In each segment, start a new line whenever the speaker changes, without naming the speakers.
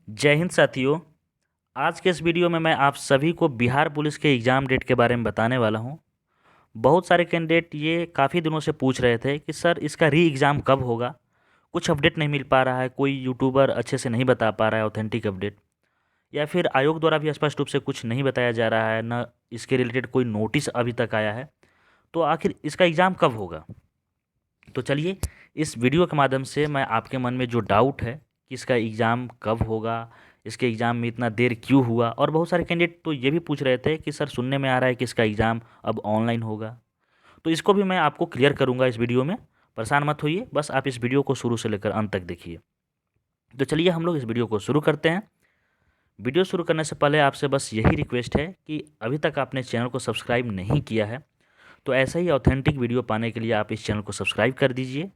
जय हिंद साथियों। आज के इस वीडियो में मैं आप सभी को बिहार पुलिस के एग्ज़ाम डेट के बारे में बताने वाला हूं। बहुत सारे कैंडिडेट ये काफ़ी दिनों से पूछ रहे थे कि सर इसका री एग्ज़ाम कब होगा। कुछ अपडेट नहीं मिल पा रहा है, कोई यूट्यूबर अच्छे से नहीं बता पा रहा है ऑथेंटिक अपडेट, या फिर आयोग द्वारा भी स्पष्ट रूप से कुछ नहीं बताया जा रहा है, न इसके रिलेटेड कोई नोटिस अभी तक आया है। तो आखिर इसका एग्ज़ाम कब होगा? तो चलिए, इस वीडियो के माध्यम से मैं आपके मन में जो डाउट है कि इसका एग्ज़ाम कब होगा, इसके एग्ज़ाम में इतना देर क्यों हुआ, और बहुत सारे कैंडिडेट तो ये भी पूछ रहे थे कि सर सुनने में आ रहा है कि इसका एग्ज़ाम अब ऑनलाइन होगा। तो इसको भी मैं आपको क्लियर करूँगा इस वीडियो में। परेशान मत होइए, बस आप इस वीडियो को शुरू से लेकर अंत तक देखिए। तो चलिए हम लोग इस वीडियो को शुरू करते हैं। वीडियो शुरू करने से पहले आपसे बस यही रिक्वेस्ट है कि अभी तक आपने चैनल को सब्सक्राइब नहीं किया है तो ऐसा ही ऑथेंटिक वीडियो पाने के लिए आप इस चैनल को सब्सक्राइब कर दीजिए।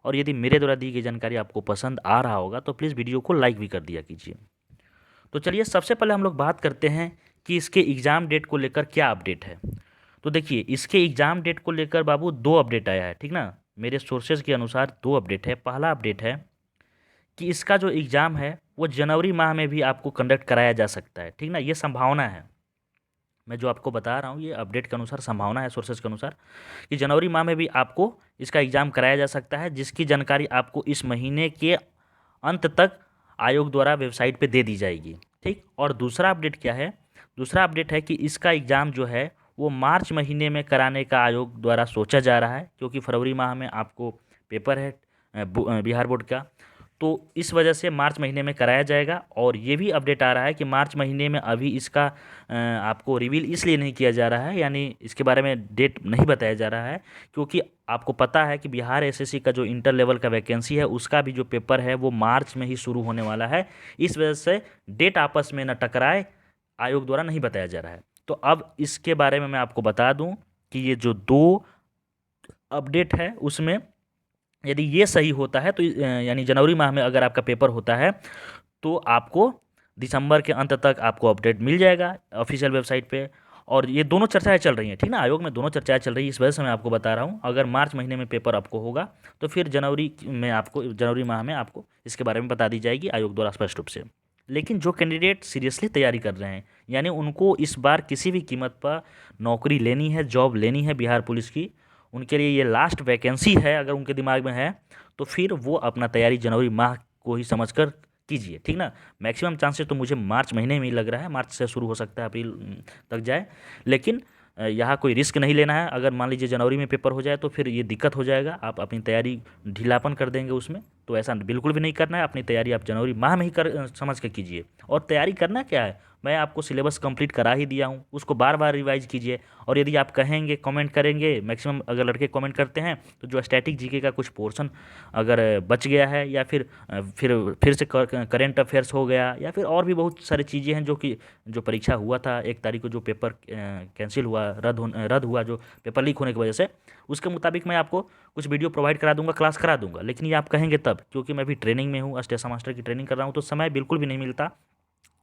और यदि मेरे द्वारा दी गई जानकारी आपको पसंद आ रहा होगा तो प्लीज़ वीडियो को लाइक भी कर दिया कीजिए। तो चलिए, सबसे पहले हम लोग बात करते हैं कि इसके एग्ज़ाम डेट को लेकर क्या अपडेट है। तो देखिए, इसके एग्ज़ाम डेट को लेकर बाबू दो अपडेट आया है, ठीक ना। मेरे सोर्सेज के अनुसार दो अपडेट है। पहला अपडेट है कि इसका जो एग्ज़ाम है वो जनवरी माह में भी आपको कंडक्ट कराया जा सकता है, ठीक ना। ये संभावना है, मैं जो आपको बता रहा हूँ ये अपडेट के अनुसार संभावना है, सोर्सेज के अनुसार, कि जनवरी माह में भी आपको इसका एग्ज़ाम कराया जा सकता है, जिसकी जानकारी आपको इस महीने के अंत तक आयोग द्वारा वेबसाइट पे दे दी जाएगी, ठीक। और दूसरा अपडेट क्या है? दूसरा अपडेट है कि इसका एग्ज़ाम जो है वो मार्च महीने में कराने का आयोग द्वारा सोचा जा रहा है, क्योंकि फरवरी माह में आपको पेपर है बिहार बोर्ड का। तो इस वजह से मार्च महीने में कराया जाएगा। और ये भी अपडेट आ रहा है कि मार्च महीने में अभी इसका आपको रिवील इसलिए नहीं किया जा रहा है, यानी इसके बारे में डेट नहीं बताया जा रहा है, क्योंकि आपको पता है कि बिहार एसएससी का जो इंटर लेवल का वैकेंसी है उसका भी जो पेपर है वो मार्च में ही शुरू होने वाला है। इस वजह से डेट आपस में न टकराए, आयोग द्वारा नहीं बताया जा रहा है। तो अब इसके बारे में मैं आपको बता दूं कि ये जो दो अपडेट है उसमें यदि ये सही होता है तो यानी जनवरी माह में अगर आपका पेपर होता है तो आपको दिसंबर के अंत तक आपको अपडेट मिल जाएगा ऑफिशियल वेबसाइट पे। और ये दोनों चर्चाएं चल रही हैं, ठीक ना, आयोग में दोनों चर्चाएं चल रही है, इस वजह से मैं आपको बता रहा हूँ। अगर मार्च महीने में पेपर आपको होगा तो फिर जनवरी माह में आपको इसके बारे में बता दी जाएगी आयोग द्वारा स्पष्ट रूप से। लेकिन जो कैंडिडेट सीरियसली तैयारी कर रहे हैं, यानी उनको इस बार किसी भी कीमत पर नौकरी लेनी है, जॉब लेनी है बिहार पुलिस की, उनके लिए ये लास्ट वैकेंसी है अगर उनके दिमाग में है, तो फिर वो अपना तैयारी जनवरी माह को ही समझकर कीजिए, ठीक ना। मैक्सिमम चांसेस तो मुझे मार्च महीने में ही लग रहा है, मार्च से शुरू हो सकता है अप्रैल तक जाए। लेकिन यहाँ कोई रिस्क नहीं लेना है। अगर मान लीजिए जनवरी में पेपर हो जाए तो फिर ये दिक्कत हो जाएगा, आप अपनी तैयारी ढीलापन कर देंगे उसमें। तो ऐसा बिल्कुल भी नहीं करना है, अपनी तैयारी आप जनवरी माह में ही समझ के कीजिए। और तैयारी करना क्या है, मैं आपको सिलेबस कंप्लीट करा ही दिया हूँ, उसको बार बार रिवाइज कीजिए। और यदि आप कहेंगे, कमेंट करेंगे, मैक्सिमम अगर लड़के कमेंट करते हैं तो जो स्टैटिक जीके का कुछ पोर्शन अगर बच गया है, या फिर से करेंट अफेयर्स हो गया, या फिर और भी बहुत सारी चीज़ें हैं जो कि जो परीक्षा हुआ था 1 तारीख को, जो पेपर कैंसिल हुआ, रद्द हुआ जो पेपर लीक होने की वजह से, उसके मुताबिक मैं आपको कुछ वीडियो प्रोवाइड करा दूंगा, क्लास करा दूंगा। लेकिन ये आप कहेंगे तब, क्योंकि मैं भी ट्रेनिंग में हूँ, स्टेशन मास्टर की ट्रेनिंग कर रहा हूँ, तो समय बिल्कुल भी नहीं मिलता।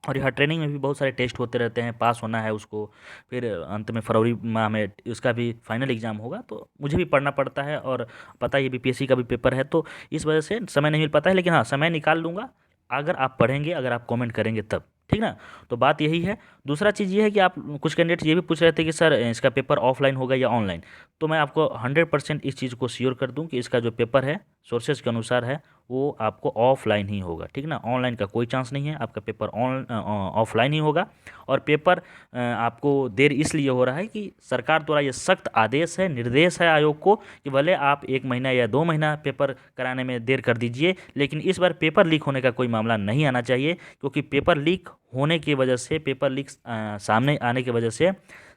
और यहाँ ट्रेनिंग में भी बहुत सारे टेस्ट होते रहते हैं, पास होना है उसको, फिर अंत में फरवरी माह में उसका भी फाइनल एग्ज़ाम होगा, तो मुझे भी पढ़ना पड़ता है। और पता ही बीपीएससी का भी पेपर है, तो इस वजह से समय नहीं मिल पाता है। लेकिन हाँ, समय निकाल लूँगा अगर आप पढ़ेंगे, अगर आप कमेंट करेंगे तब, ठीक ना। तो बात यही है। दूसरा चीज़ ये है कि आप, कुछ कैंडिडेट्स ये भी पूछ रहे थे कि सर इसका पेपर ऑफलाइन होगा या ऑनलाइन। तो मैं आपको 100% इस चीज़ को श्योर कर दूं कि इसका जो पेपर है सोर्सेज के अनुसार है वो आपको ऑफलाइन ही होगा, ठीक ना। ऑनलाइन का कोई चांस नहीं है, आपका पेपर ऑफलाइन ही होगा। और पेपर आपको देर इसलिए हो रहा है कि सरकार द्वारा ये सख्त आदेश है, निर्देश है आयोग को, कि भले आप 1 महीना या 2 महीना पेपर कराने में देर कर दीजिए, लेकिन इस बार पेपर लीक होने का कोई मामला नहीं आना चाहिए। क्योंकि पेपर लीक होने की वजह से, पेपर लीक सामने आने की वजह से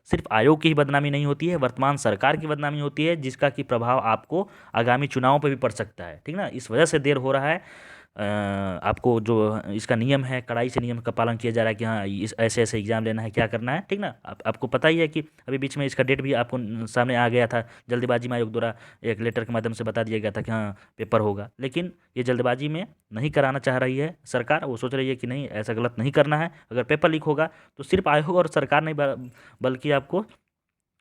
सिर्फ आयोग की ही बदनामी नहीं होती है, वर्तमान सरकार की बदनामी होती है, जिसका कि प्रभाव आपको आगामी चुनावों पर भी पड़ सकता है, ठीक ना। इस वजह से देर हो रहा है। आपको जो इसका नियम है, कड़ाई से नियम का पालन किया जा रहा है कि हाँ इस ऐसे ऐसे एग्ज़ाम लेना है, क्या करना है, ठीक ना। आपको पता ही है कि अभी बीच में इसका डेट भी आपको सामने आ गया था, जल्दबाजी में आयोग द्वारा एक लेटर के माध्यम से बता दिया गया था कि हाँ पेपर होगा। लेकिन ये जल्दबाजी में नहीं कराना चाह रही है सरकार, वो सोच रही है कि नहीं, ऐसा गलत नहीं करना है। अगर पेपर लीक होगा तो सिर्फ आयोग और सरकार नहीं, बल्कि आपको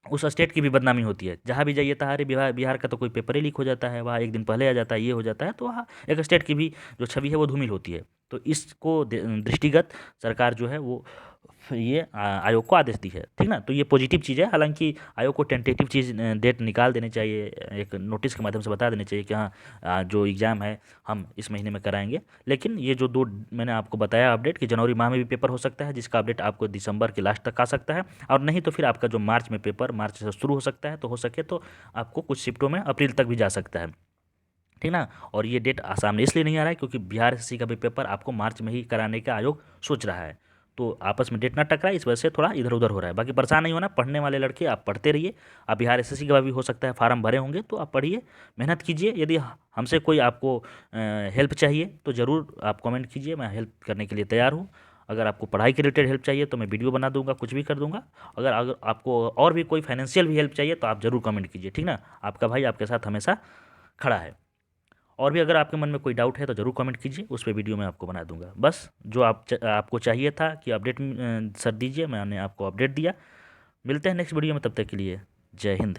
उस स्टेट की भी बदनामी होती है। जहाँ भी जाइए तहाँ, अरे बिहार बिहार का तो कोई पेपर ही लीक हो जाता है, वहाँ एक दिन पहले आ जाता है, ये हो जाता है, तो वहाँ एक स्टेट की भी जो छवि है वो धूमिल होती है। तो इसको दृष्टिगत सरकार जो है वो ये आयोग को आदेश दी है, ठीक ना। तो ये पॉजिटिव चीज़ है। हालांकि आयोग को टेंटेटिव चीज़ डेट निकाल देनी चाहिए, एक नोटिस के माध्यम से बता देनी चाहिए कि हाँ जो एग्ज़ाम है हम इस महीने में कराएंगे। लेकिन ये जो दो मैंने आपको बताया अपडेट कि जनवरी माह में भी पेपर हो सकता है, जिसका अपडेट आपको दिसंबर के लास्ट तक आ सकता है, और नहीं तो फिर आपका जो मार्च में पेपर मार्च से शुरू हो सकता है, तो हो सके तो आपको कुछ शिफ्टों में अप्रैल तक भी जा सकता है, ठीक ना। और ये डेट सामने इसलिए नहीं आ रहा है क्योंकि बिहार एसएससी का भी पेपर आपको मार्च में ही कराने का आयोग सोच रहा है, तो आपस में डेट ना टकराए, इस वजह से थोड़ा इधर उधर हो रहा है। बाकी परेशान नहीं होना, पढ़ने वाले लड़के आप पढ़ते रहिए। आप बिहार एसएससी का भी हो सकता है फार्म भरे होंगे, तो आप पढ़िए, मेहनत कीजिए। यदि हमसे कोई आपको हेल्प चाहिए तो ज़रूर आप कमेंट कीजिए, मैं हेल्प करने के लिए तैयार हूँ। अगर आपको पढ़ाई के रिलेटेड हेल्प चाहिए तो मैं वीडियो बना दूंगा, कुछ भी कर दूंगा। अगर आपको और भी कोई फाइनेंशियल भी हेल्प चाहिए तो आप ज़रूर कमेंट कीजिए, ठीक ना। आपका भाई आपके साथ हमेशा खड़ा है। और भी अगर आपके मन में कोई डाउट है तो ज़रूर कमेंट कीजिए, उस पर वीडियो मैं आपको बना दूंगा। बस जो आपको चाहिए था कि अपडेट सर दीजिए, मैंने आपको अपडेट दिया। मिलते हैं नेक्स्ट वीडियो में, तब तक के लिए जय हिंद।